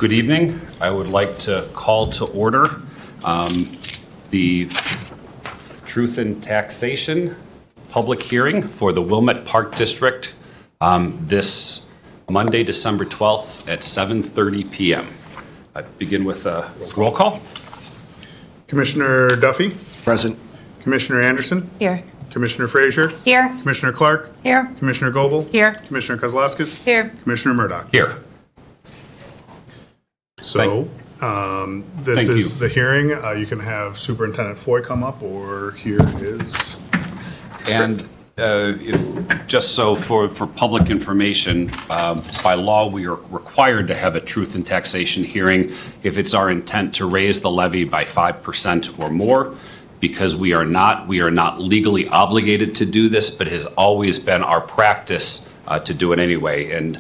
Good evening. I would like to call to order the Truth in Taxation public hearing for the Wilmette Park District this Monday, December 12th at 7:30 p.m. I begin with a roll call. Commissioner Duffy? Present. Commissioner Anderson? Here. Commissioner Frazier? Here. Commissioner Clark? Here. Commissioner Goebel? Here. Commissioner Kozlowskis? Here. Commissioner Murdoch? Here. So this Thank is you. the hearing. You can have Superintendent Foy come up, or here is. And just so for public information, by law, we are required to have a truth in taxation hearing if it's our intent to raise the levy by 5% or more. Because we are not legally obligated to do this, but it has always been our practice to do it anyway. And,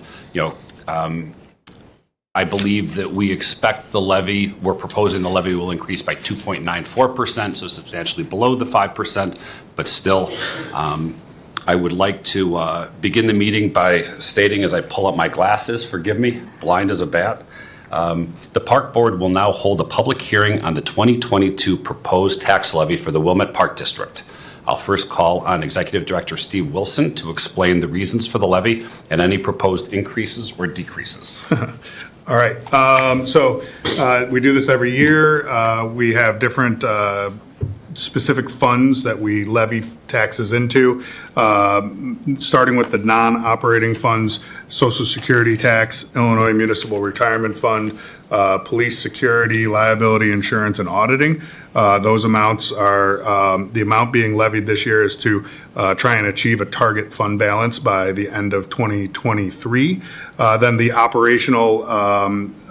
I believe that we expect we're proposing the levy will increase by 2.94%, so substantially below the 5%, but still, I would like to begin the meeting by stating, as I pull up my glasses, forgive me, blind as a bat, the Park Board will now hold a public hearing on the 2022 proposed tax levy for the Wilmette Park District. I'll first call on Executive Director Steve Wilson to explain the reasons for the levy and any proposed increases or decreases. All right. So we do this every year. We have different specific funds that we levy taxes into, starting with the non-operating funds, Social Security tax, Illinois Municipal Retirement Fund, police security, liability insurance, and auditing. Those amounts are, the amount being levied this year is to try and achieve a target fund balance by the end of 2023. Then the operational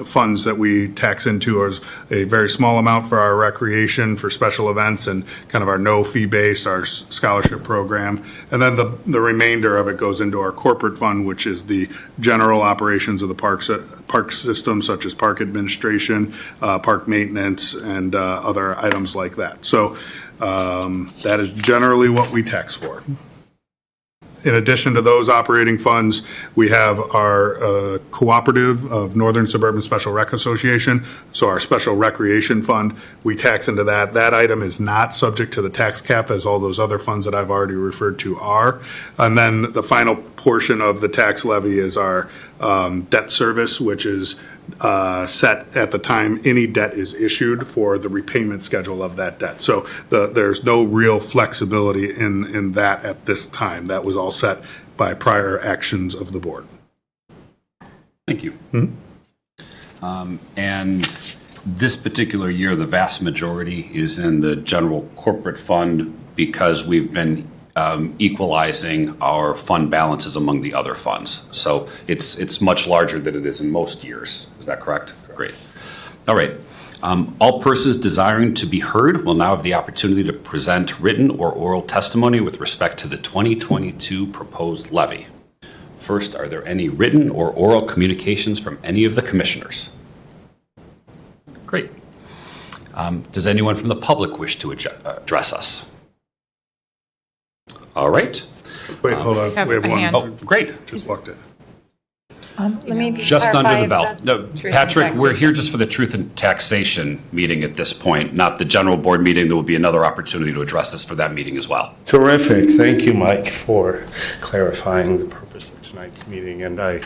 funds that we tax into is a very small amount for our recreation, for special events, and kind of our no fee based, our scholarship program. And then the remainder of it goes into our corporate fund, which is the general operations of the park system, such as park administration, park maintenance, and other items like that. So that is generally what we tax for. In addition to those operating funds, we have our cooperative of Northern Suburban Special Rec Association, so our special recreation fund, we tax into that. That item is not subject to the tax cap as all those other funds that I've already referred to are. And then the final portion of the tax levy is our debt service, which is set at the time any debt is issued for the repayment schedule of that debt. So there's no real flexibility in that at this time. That was all set by prior actions of the board. Thank you. And this particular year, the vast majority is in the general corporate fund because we've been equalizing our fund balances among the other funds. So it's much larger than it is in most years. Is that correct? Great. All right. All persons desiring to be heard will now have the opportunity to present written or oral testimony with respect to the 2022 proposed levy. First, are there any written or oral communications from any of the commissioners? Great. Does anyone from the public wish to address us? All right. Wait, hold on. We have one. hand. Oh, great. Just looked at. Let me Just under the clarify bell. if No, that's truth in Patrick, we're here taxation. just for the Truth and Taxation meeting at this point, not the general board meeting. There will be another opportunity to address this for that meeting as well. Terrific. Thank you, Mike, for clarifying the purpose of tonight's meeting. And I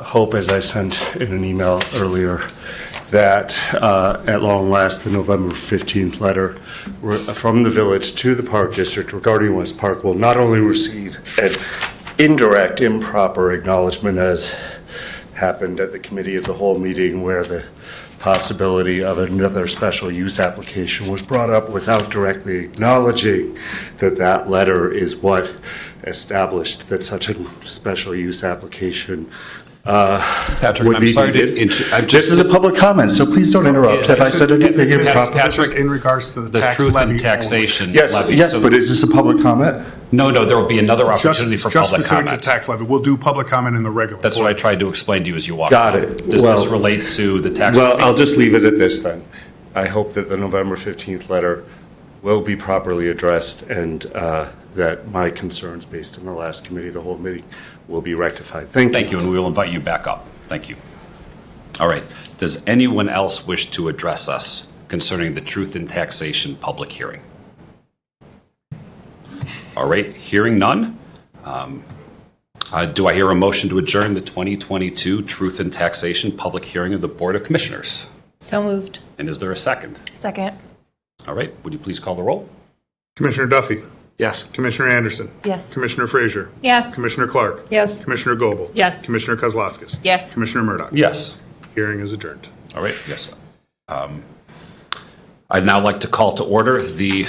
hope, as I sent in an email earlier, that at long last, the November 15th letter from the village to the Park District regarding West Park will not only receive an indirect, improper acknowledgement, as happened at the Committee of the Whole meeting, where the possibility of another special use application was brought up without directly acknowledging that that letter is what established that such a special use application Patrick, would I'm be sorry to needed. interrupt. This is a public comment, so please don't interrupt. Have I said anything improper? This is in regards to the tax Truth levy. and Taxation Yes, levy. yes, So- but is this a public comment? No, there will be another opportunity for Just public specific comment. to tax levy. We'll do public comment in the regular. That's what I tried to explain to you as you walked. Got in. it. Does Well- this relate to the tax Well, levy? I'll just leave it at this then. I hope that the November 15th letter will be properly addressed and that my concerns based on the last Committee of the Whole meeting will be rectified. Thank you. Thank you, and we will invite you back up. Thank you. All right. Does anyone else wish to address us concerning the Truth in Taxation public hearing? All right. Hearing none. Do I hear a motion to adjourn the 2022 Truth in Taxation public hearing of the Board of Commissioners? So moved. And is there a second? Second. All right. Would you please call the roll? Commissioner Duffy. Yes. Commissioner Anderson. Yes. Commissioner Frazier. Yes. Commissioner Clark. Yes. Commissioner Goebel. Yes. Commissioner Kozlowskis. Yes. Commissioner Murdoch. Yes. Hearing is adjourned. All right. Yes. I'd now like to call to order the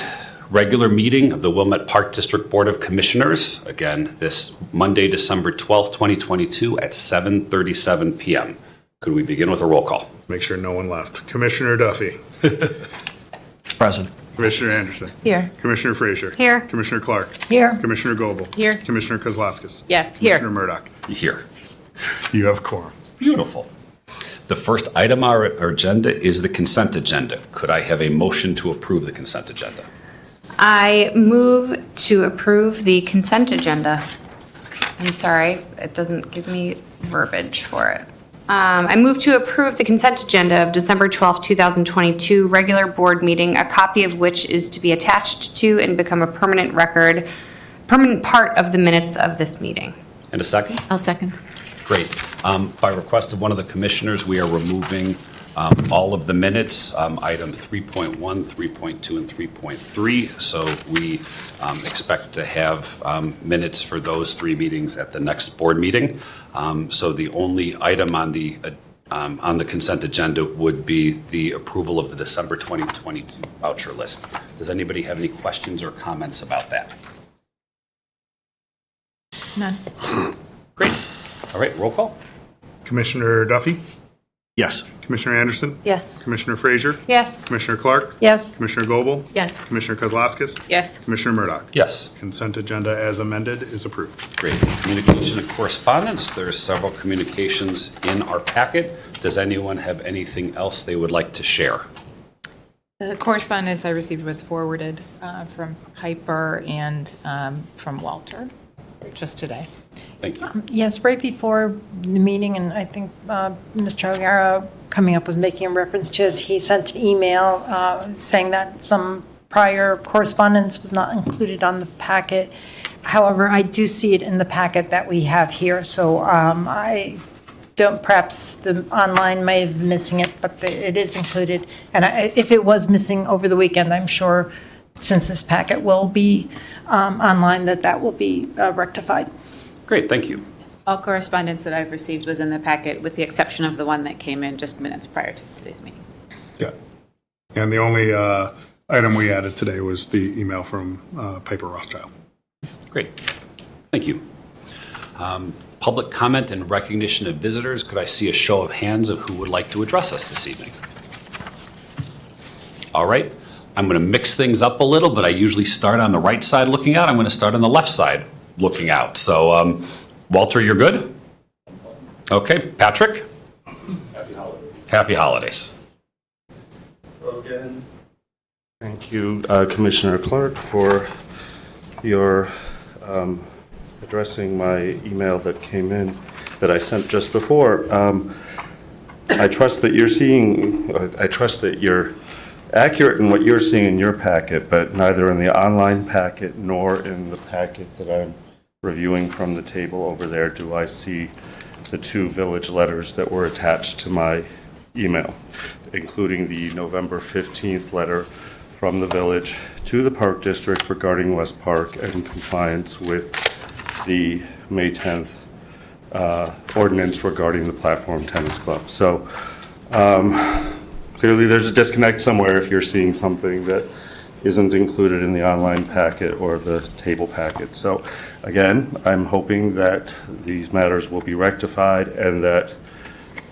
regular meeting of the Wilmette Park District Board of Commissioners. Again, this Monday, December 12th, 2022 at 7:37 p.m. Could we begin with a roll call? Make sure no one left. Commissioner Duffy. Present. Commissioner Anderson. Here. Commissioner Frazier. Here. Commissioner Clark. Here. Commissioner Goebel. Here. Commissioner Kozlowskis. Yes. Commissioner Here. Murdoch. Here. You have quorum. Beautiful. The first item on our agenda is the consent agenda. Could I have a motion to approve the consent agenda? I move to approve the consent agenda. I'm sorry, it doesn't give me verbiage for it. I move to approve the consent agenda of December 12th, 2022, regular board meeting, a copy of which is to be attached to and become a permanent part of the minutes of this meeting. And a second? I'll second. Great. By request of one of the commissioners, we are removing all of the minutes, item 3.1, 3.2, and 3.3. So we expect to have minutes for those three meetings at the next board meeting. So the only item on the consent agenda would be the approval of the December 2022 voucher list. Does anybody have any questions or comments about that? None. Great. All right, roll call. Commissioner Duffy. Yes. Commissioner Anderson. Yes. Commissioner Frazier. Yes. Commissioner Clark. Yes. Commissioner Goebel. Yes. Commissioner Kozlowskis. Yes. Commissioner Murdoch. Yes. Consent agenda as amended is approved. Great. Communication and correspondence. There's several communications in our packet. Does anyone have anything else they would like to share? The correspondence I received was forwarded from Piper and from Walter just today. Thank you. Yes, right before the meeting, and I think Mr. O'Gara coming up was making a reference to his, he sent an email saying that some prior correspondence was not included on the packet. However, I do see it in the packet that we have here, so I don't, perhaps the online may have been missing it, but it is included. And if it was missing over the weekend, I'm sure, since this packet will be online, that will be rectified. Great, thank you. All correspondence that I've received was in the packet, with the exception of the one that came in just minutes prior to today's meeting. Yeah. And the only item we added today was the email from Piper Rothschild. Great, thank you. Public comment and recognition of visitors. Could I see a show of hands of who would like to address us this evening? All right, I'm going to mix things up a little, but I usually start on the right side looking out. I'm going to start on the left side looking out. So, Walter, you're good? Okay, Patrick? Happy holidays. Happy holidays. Again. Thank you, Commissioner Clark, for your addressing my email that came in that I sent just before. I trust that you're accurate in what you're seeing in your packet, but neither in the online packet nor in the packet that I'm reviewing from the table over there do I see the two village letters that were attached to my email, including the November 15th letter from the village to the Park District regarding West Park and compliance with the May 10th ordinance regarding the Platform Tennis Club. So clearly there's a disconnect somewhere if you're seeing something that isn't included in the online packet or the table packet. So again, I'm hoping that these matters will be rectified and that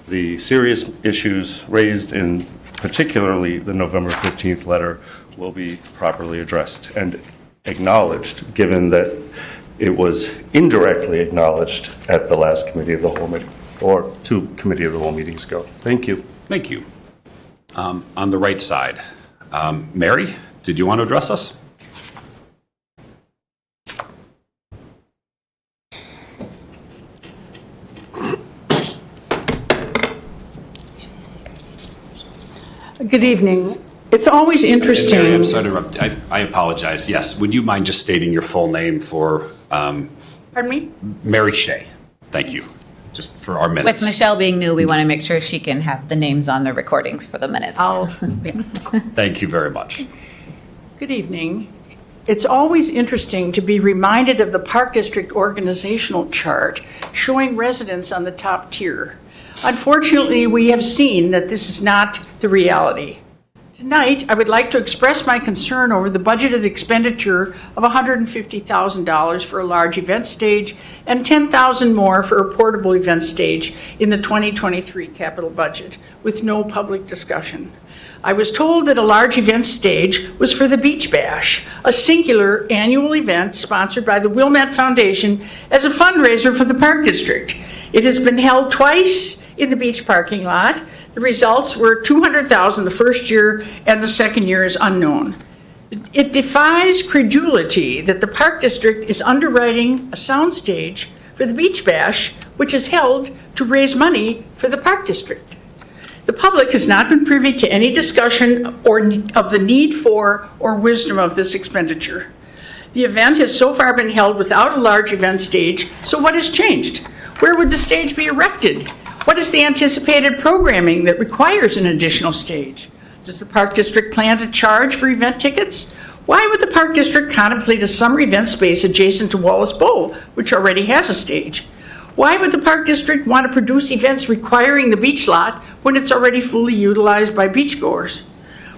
the serious issues raised in particularly the November 15th letter will be properly addressed and acknowledged, given that it was indirectly acknowledged at the last committee of the whole meeting, or two committee of the whole meetings ago. Thank you. Thank you. On the right side, Mary, did you want to address us? Good evening. It's always interesting. Mary, I'm sorry to interrupt. I apologize. Yes, would you mind just stating your full name for Pardon me? Mary Shea? Thank you. Just for our minutes. With Michelle being new, we want to make sure she can have the names on the recordings for the minutes. Thank you very much. Good evening. It's always interesting to be reminded of the Park District organizational chart showing residents on the top tier. Unfortunately, we have seen that this is not the reality. Tonight, I would like to express my concern over the budgeted expenditure of $150,000 for a large event stage and $10,000 more for a portable event stage in the 2023 capital budget, with no public discussion. I was told that a large event stage was for the Beach Bash, a singular annual event sponsored by the Wilmette Foundation as a fundraiser for the Park District. It has been held twice in the beach parking lot. The results were $200,000 the first year, and the second year is unknown. It defies credulity that the Park District is underwriting a soundstage for the Beach Bash, which is held to raise money for the Park District. The public has not been privy to any discussion of the need for or wisdom of this expenditure. The event has so far been held without a large event stage, so what has changed? Where would the stage be erected? What is the anticipated programming that requires an additional stage? Does the Park District plan to charge for event tickets? Why would the Park District contemplate a summer event space adjacent to Wallace Bowl, which already has a stage? Why would the Park District want to produce events requiring the beach lot when it's already fully utilized by beachgoers?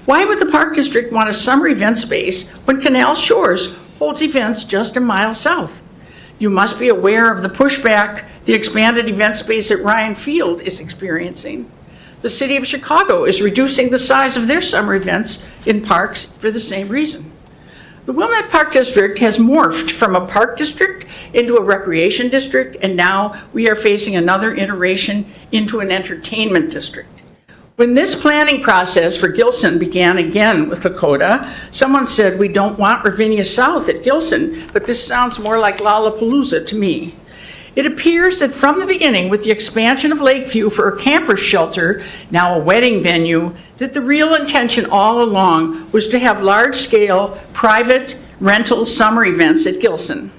Why would the Park District want a summer event space when Canal Shores holds events just a mile south? You must be aware of the pushback the expanded event space at Ryan Field is experiencing. The City of Chicago is reducing the size of their summer events in parks for the same reason. The Wilmette Park District has morphed from a park district into a recreation district, and now we are facing another iteration into an entertainment district. When this planning process for Gilson began again with Lakota, someone said we don't want Ravinia South at Gilson, but this sounds more like Lollapalooza to me. It appears that from the beginning, with the expansion of Lakeview for a camper shelter, now a wedding venue, that the real intention all along was to have large-scale, private, rental summer events at Gilson.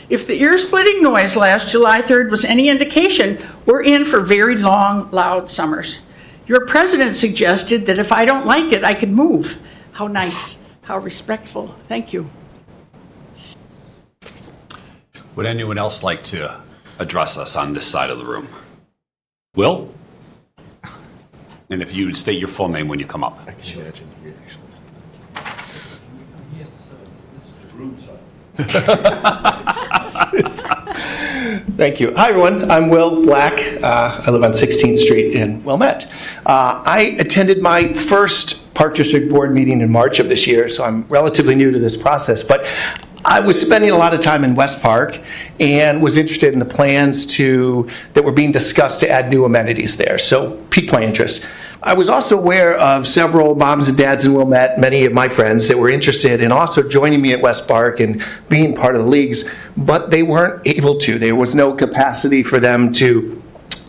If the ear-splitting noise last July 3rd was any indication, we're in for very long, loud summers. Your president suggested that if I don't like it, I could move. How nice, how respectful. Thank you. Would anyone else like to address us on this side of the room? Will? And if you would state your full name when you come up. I can imagine you actually said Thank you. Hi, everyone. I'm Will Black. I live on 16th Street in Wilmette. I attended my first Park District Board meeting in March of this year, so I'm relatively new to this process. But I was spending a lot of time in West Park and was interested in the plans that were being discussed to add new amenities there, so piqued my interest. I was also aware of several moms and dads in Wilmette, many of my friends, that were interested in also joining me at West Park and being part of the leagues, but they weren't able to. There was no capacity for them to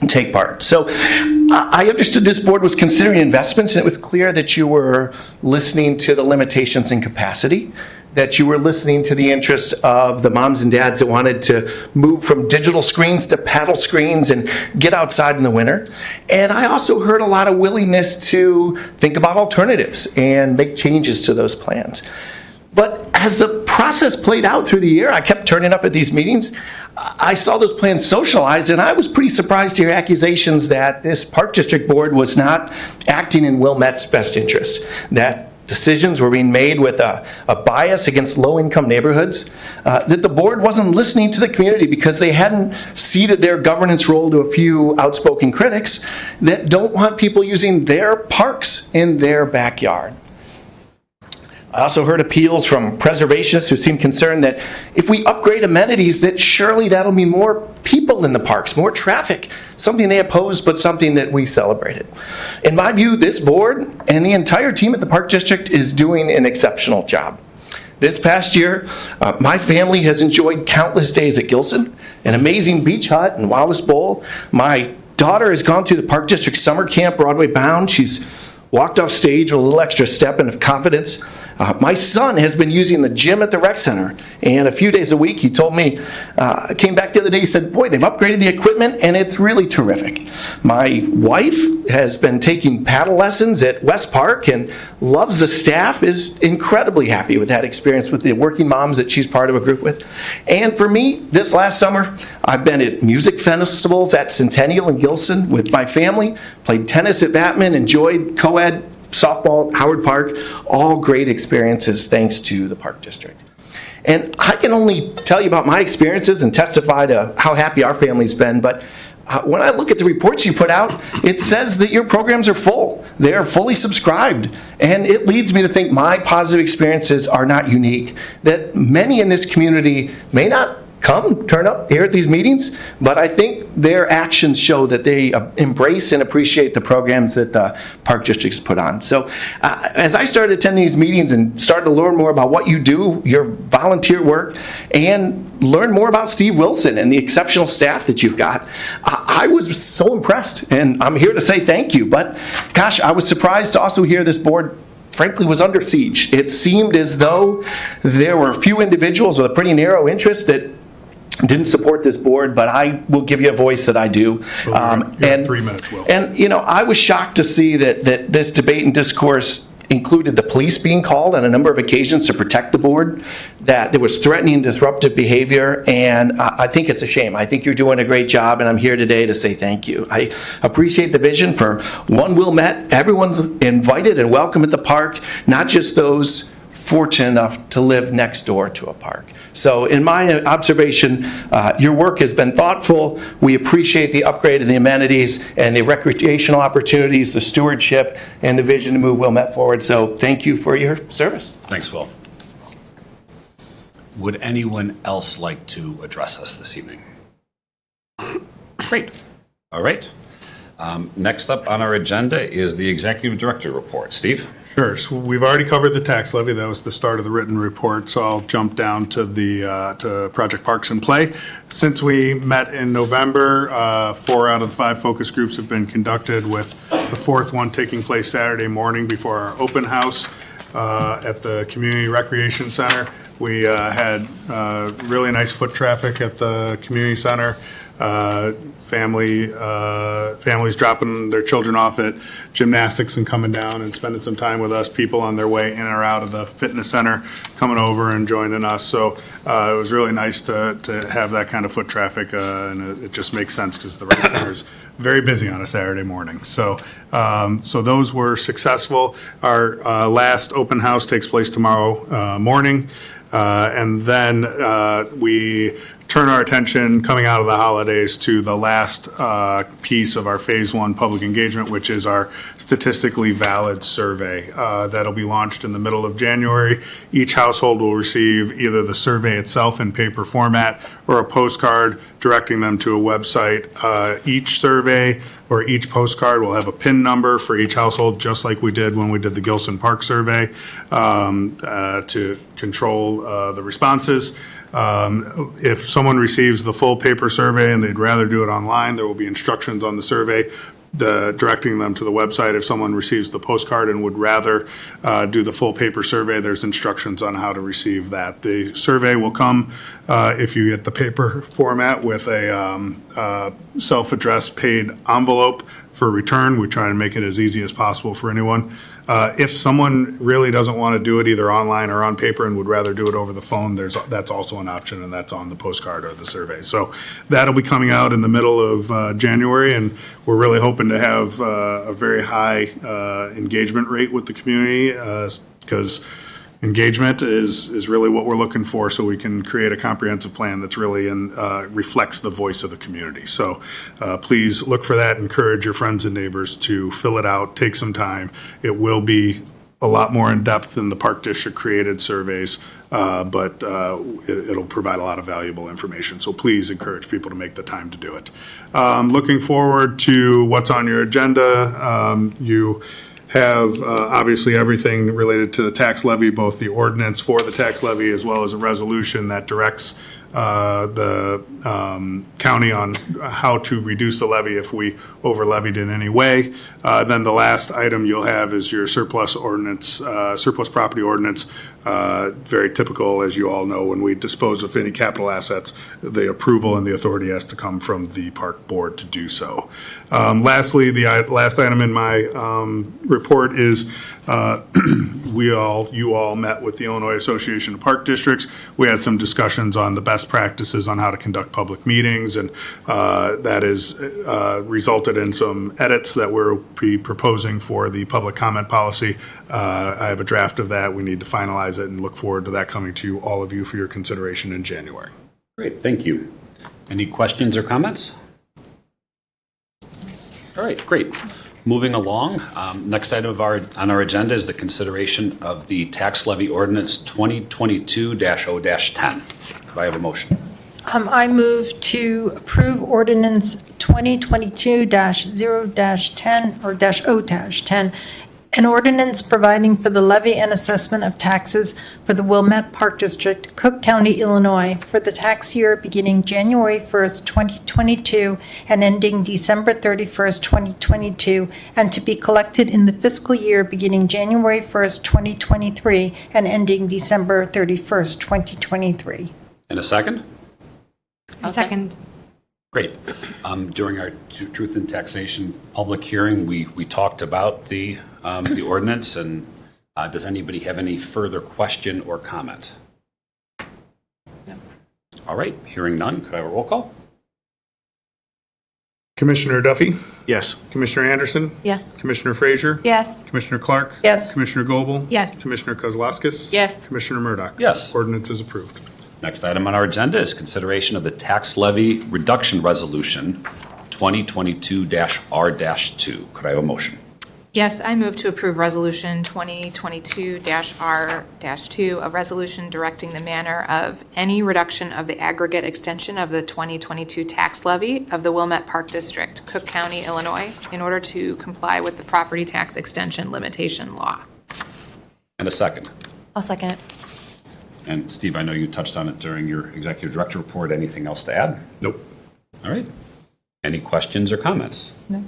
take part. So I understood this board was considering investments, and it was clear that you were listening to the limitations in capacity, that you were listening to the interests of the moms and dads that wanted to move from digital screens to paddle screens and get outside in the winter. And I also heard a lot of willingness to think about alternatives and make changes to those plans. But as the process played out through the year, I kept turning up at these meetings. I saw those plans socialized, and I was pretty surprised to hear accusations that this Park District Board was not acting in Wilmette's best interest, that decisions were being made with a bias against low-income neighborhoods, that the board wasn't listening to the community because they hadn't ceded their governance role to a few outspoken critics that don't want people using their parks in their backyard. I also heard appeals from preservationists who seemed concerned that if we upgrade amenities, that surely that'll mean more people in the parks, more traffic, something they opposed, but something that we celebrated. In my view, this board and the entire team at the Park District is doing an exceptional job. This past year, my family has enjoyed countless days at Gilson, an amazing beach hut and Wallace Bowl. My daughter has gone through the Park District Summer Camp Broadway Bound. She's walked off stage with a little extra step of confidence. My son has been using the gym at the rec center, and a few days a week, he told me, came back the other day, he said, boy, they've upgraded the equipment, and it's really terrific. My wife has been taking paddle lessons at West Park and loves the staff, is incredibly happy with that experience with the working moms that she's part of a group with. And for me, this last summer, I've been at music festivals at Centennial and Gilson with my family, played tennis at Batman, enjoyed co-ed softball at Howard Park, all great experiences thanks to the Park District. And I can only tell you about my experiences and testify to how happy our family's been, but when I look at the reports you put out, it says that your programs are full. They are fully subscribed. And it leads me to think my positive experiences are not unique, that many in this community may not turn up here at these meetings, but I think their actions show that they embrace and appreciate the programs that the Park District's put on. So as I started attending these meetings and started to learn more about what you do, your volunteer work, and learn more about Steve Wilson and the exceptional staff that you've got, I was so impressed, and I'm here to say thank you. But gosh, I was surprised to also hear this board frankly was under siege. It seemed as though there were a few individuals with a pretty narrow interest that didn't support this board, but I will give you a voice that I do. You have 3 minutes, Will. And, I was shocked to see that this debate and discourse included the police being called on a number of occasions to protect the board, that there was threatening and disruptive behavior, and I think it's a shame. I think you're doing a great job, and I'm here today to say thank you. I appreciate the vision for One Wilmette. Everyone's invited and welcome at the park, not just those fortunate enough to live next door to a park. So in my observation, your work has been thoughtful. We appreciate the upgrade of the amenities and the recreational opportunities, the stewardship, and the vision to move Wilmette forward. So thank you for your service. Thanks, Will. Would anyone else like to address us this evening? Great. All right. Next up on our agenda is the Executive Director report. Steve? Sure. So we've already covered the tax levy. That was the start of the written report. So I'll jump down to the to Project Parks and Play. Since we met in November, 4 out of the 5 focus groups have been conducted, with the 4th one taking place Saturday morning before our open house at the Community Recreation Center. We had really nice foot traffic at the community center. Families dropping their children off at gymnastics and coming down and spending some time with us, people on their way in or out of the fitness center coming over and joining us. So it was really nice to have that kind of foot traffic, and it just makes sense because the rec center is very busy on a Saturday morning. So so those were successful. Our last open house takes place tomorrow morning, and then we turn our attention coming out of the holidays to the last piece of our Phase 1 public engagement, which is our statistically valid survey. That'll be launched in the middle of January. Each household will receive either the survey itself in paper format or a postcard directing them to a website. Each survey or each postcard will have a PIN number for each household, just like we did when we did the Gilson Park survey, to control the responses. If someone receives the full paper survey and they'd rather do it online, there will be instructions on the survey directing them to the website. If someone receives the postcard and would rather do the full paper survey, there's instructions on how to receive that. The survey will come, if you get the paper format, with a self-addressed paid envelope for return. We try to make it as easy as possible for anyone. If someone really doesn't want to do it either online or on paper and would rather do it over the phone, that's also an option, and that's on the postcard or the survey. So that'll be coming out in the middle of January, and we're really hoping to have a very high engagement rate with the community, because engagement is really what we're looking for, so we can create a comprehensive plan that's really reflects the voice of the community. So please look for that. Encourage your friends and neighbors to fill it out. Take some time. It will be a lot more in depth than the Park District created surveys, but it'll provide a lot of valuable information. So please encourage people to make the time to do it. Looking forward to what's on your agenda. You have obviously everything related to the tax levy, both the ordinance for the tax levy as well as a resolution that directs the county on how to reduce the levy if we over levied in any way. Then the last item you'll have is your surplus ordinance, surplus property ordinance. Very typical, as you all know, when we dispose of any capital assets, the approval and the authority has to come from the park board to do so. Lastly, the last item in my report is you all met with the Illinois Association of Park Districts. We had some discussions on the best practices on how to conduct public meetings, and that has resulted in some edits that we'll be proposing for the public comment policy. I have a draft of that. We need to finalize it and look forward to that coming to all of you for your consideration in January. Great, thank you. Any questions or comments? All right, great. Moving along, next item on our agenda is the consideration of the tax levy ordinance 2022-0-10. Could I have a motion? I move to approve ordinance 2022-0-10 or -0-10, an ordinance providing for the levy and assessment of taxes for the Wilmette Park District, Cook County, Illinois, for the tax year beginning January 1st, 2022, and ending December 31st, 2022, and to be collected in the fiscal year beginning January 1st, 2023, and ending December 31st, 2023. In a second? A second. Great. During our Truth in Taxation public hearing, we talked about the ordinance, and does anybody have any further question or comment? No. All right, hearing none, could I have a roll call? Commissioner Duffy? Yes. Commissioner Anderson? Yes. Commissioner Frazier? Yes. Commissioner Clark? Yes. Commissioner Goebel? Yes. Commissioner Kozlowskis? Yes. Commissioner Murdoch? Yes. Ordinance is approved. Next item on our agenda is consideration of the tax levy reduction resolution 2022-R-2. Could I have a motion? Yes, I move to approve Resolution 2022-R-2, a resolution directing the manner of any reduction of the aggregate extension of the 2022 tax levy of the Wilmette Park District, Cook County, Illinois, in order to comply with the property tax extension limitation law. And a second. I'll second it. And Steve, I know you touched on it during your executive director report. Anything else to add? Nope. All right. Any questions or comments? No.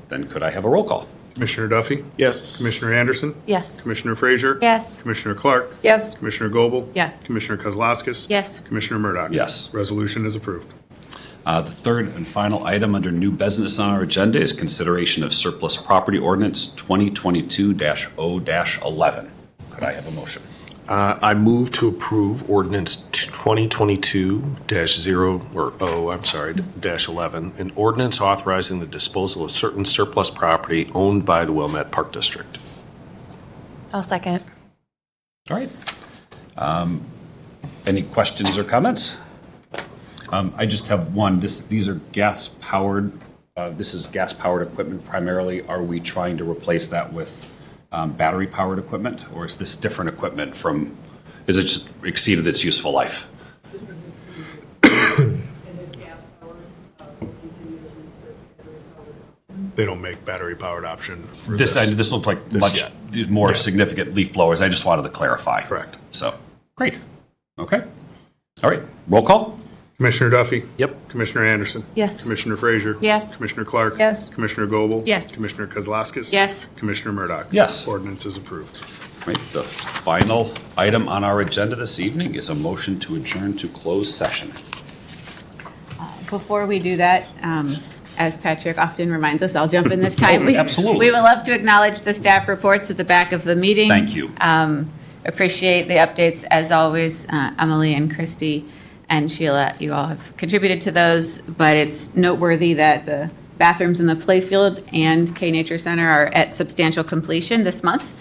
Then could I have a roll call? Commissioner Duffy? Yes. Commissioner Anderson? Yes. Commissioner Frazier? Yes. Commissioner Clark? Yes. Commissioner Goebel? Yes. Commissioner Kozlowskis? Yes. Commissioner Murdoch? Yes. Resolution is approved. The third and final item under new business on our agenda is consideration of surplus property ordinance 2022-0-11. Could I have a motion? I move to approve ordinance 2022-11, an ordinance authorizing the disposal of certain surplus property owned by the Wilmette Park District. I'll second. All right. Any questions or comments? I just have one. These are gas-powered. This is gas-powered equipment primarily. Are we trying to replace that with battery-powered equipment, or is this different equipment from? Is it just exceeded its useful life? They don't make battery-powered option for This looked like much more significant leaf blowers. I just wanted to clarify. Correct. So, great. Okay. All right. Roll call. Commissioner Duffy? Yep. Commissioner Anderson? Yes. Commissioner Frazier? Yes. Commissioner Clark? Yes. Commissioner Goebel? Yes. Commissioner Kozlowskis? Yes. Commissioner Murdoch? Yes. Ordinance is approved. Right. The final item on our agenda this evening is a motion to adjourn to closed session. Before we do that, as Patrick often reminds us, I'll jump in this time. Absolutely. We would love to acknowledge the staff reports at the back of the meeting. Thank you. Appreciate the updates as always. Emily and Christy and Sheila, you all have contributed to those, but it's noteworthy that the bathrooms in the playfield and K Nature Center are at substantial completion this month,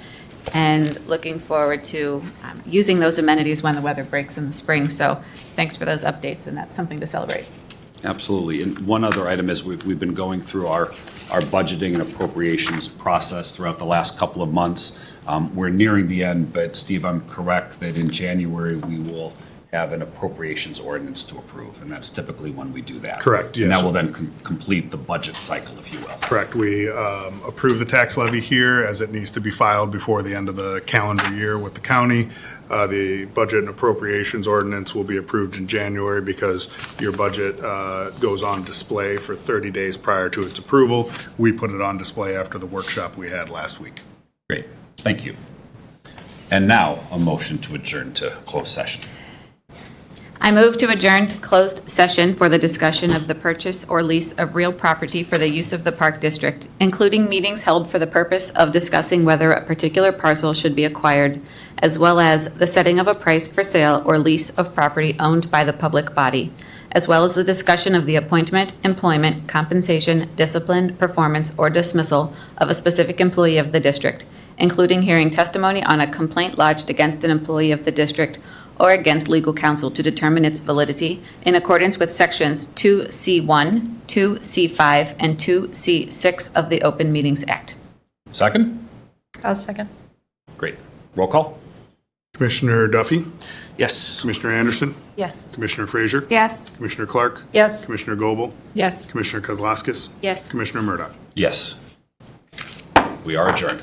and looking forward to using those amenities when the weather breaks in the spring. So thanks for those updates, and that's something to celebrate. Absolutely. And one other item is we've been going through our budgeting and appropriations process throughout the last couple of months. We're nearing the end, but Steve, I'm correct that in January we will have an appropriations ordinance to approve, and that's typically when we do that. Correct, yes. And that will then complete the budget cycle, if you will. Correct. We approve the tax levy here as it needs to be filed before the end of the calendar year with the county. The budget and appropriations ordinance will be approved in January because your budget goes on display for 30 days prior to its approval. We put it on display after the workshop we had last week. Great, thank you. And now, a motion to adjourn to closed session. I move to adjourn to closed session for the discussion of the purchase or lease of real property for the use of the Park District, including meetings held for the purpose of discussing whether a particular parcel should be acquired, as well as the setting of a price for sale or lease of property owned by the public body, as well as the discussion of the appointment, employment, compensation, discipline, performance, or dismissal of a specific employee of the district, including hearing testimony on a complaint lodged against an employee of the district or against legal counsel to determine its validity in accordance with Sections 2C1, 2C5, and 2C6 of the Open Meetings Act. Second? I'll second. Great. Roll call? Commissioner Duffy, Yes. Commissioner Anderson, Yes. Commissioner Frazier, Yes. Commissioner Clark, Yes. Commissioner Goebel, Yes. Commissioner Kozlowskis, Yes. Commissioner Murdoch. Yes. We are adjourned.